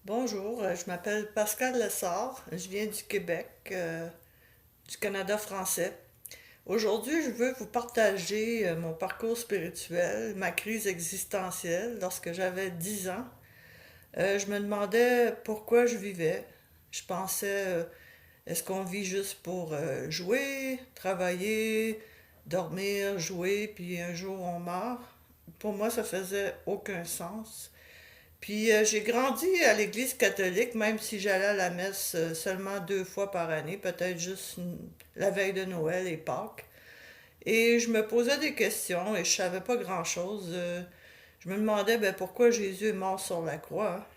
Bonjour, je m'appelle Pascal Lessard, je viens du Québec, du Canada français. Aujourd'hui, je veux vous partager mon parcours spirituel, ma crise existentielle lorsque j'avais 10 ans. Je me demandais pourquoi je vivais. Je pensais, est-ce qu'on vit juste pour jouer, travailler, dormir, jouer, puis un jour on meurt? Pour moi, ça faisait aucun sens. Puis j'ai grandi à l'église catholique, même si j'allais à la messe seulement 2 fois par année, peut-être juste la veille de Noël et Pâques. Et je me posais des questions et je savais pas grand-chose. Je me demandais pourquoi Jésus est mort sur la croix.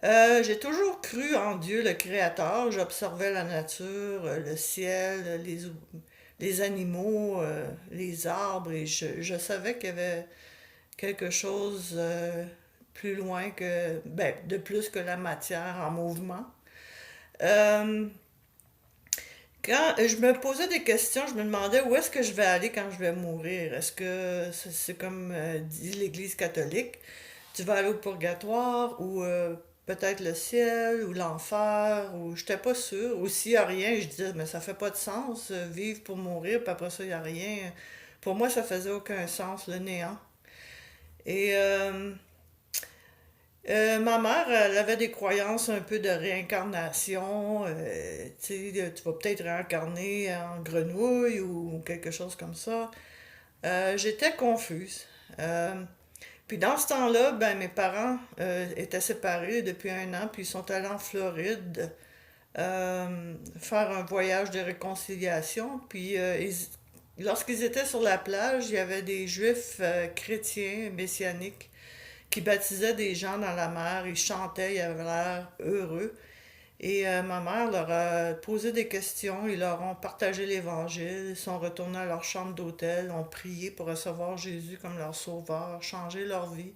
J'ai toujours cru en Dieu, le Créateur. J'observais la nature, le ciel, les animaux, les arbres, et je savais qu'il y avait quelque chose plus loin que, de plus que la matière en mouvement. Euh, Quand je me posais des questions, je me demandais où est-ce que je vais aller quand je vais mourir. Est-ce que c'est comme dit l'Église catholique, tu vas aller au purgatoire ou peut-être le ciel ou l'enfer ou j'étais pas sûre. Ou s'il n'y a rien, je disais mais ça fait pas de sens vivre pour mourir puis après ça il n'y a rien. Pour moi ça faisait aucun sens le néant. Et ma mère, elle avait des croyances un peu de réincarnation. Tu sais, tu vas peut-être réincarner en grenouille ou quelque chose comme ça. J'étais confuse. Euh, Puis dans ce temps-là, mes parents étaient séparés depuis un an, puis ils sont allés en Floride faire un voyage de réconciliation. Puis lorsqu'ils étaient sur la plage, il y avait des juifs chrétiens, messianiques, qui baptisait des gens dans la mer. Ils chantaient, ils avaient l'air heureux. Et ma mère leur a posé des questions, ils leur ont partagé l'Évangile, ils sont retournés à leur chambre d'hôtel, ont prié pour recevoir Jésus comme leur sauveur, changer leur vie.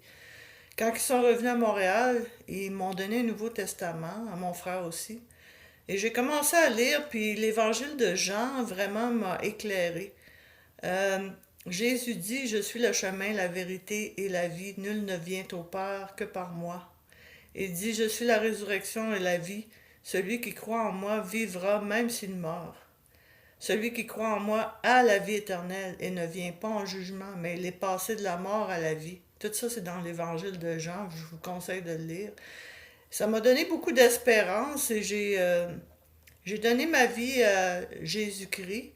Quand ils sont revenus à Montréal, ils m'ont donné un Nouveau Testament, à mon frère aussi. Et j'ai commencé à lire, puis l'Évangile de Jean vraiment m'a éclairé. Euh, Jésus dit, je suis le chemin, la vérité et la vie. Nul ne vient au Père que par moi. Il dit, je suis la résurrection et la vie. Celui qui croit en moi vivra même s'il meurt. Celui qui croit en moi a la vie éternelle et ne vient pas en jugement, mais il est passé de la mort à la vie. Tout ça, c'est dans l'Évangile de Jean. Je vous conseille de le lire. Ça m'a donné beaucoup d'espérance et j'ai donné ma vie à Jésus-Christ.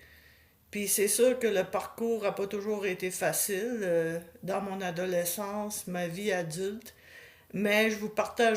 Puis c'est sûr que le parcours n'a pas toujours été facile dans mon adolescence, ma vie adulte, mais je vous partage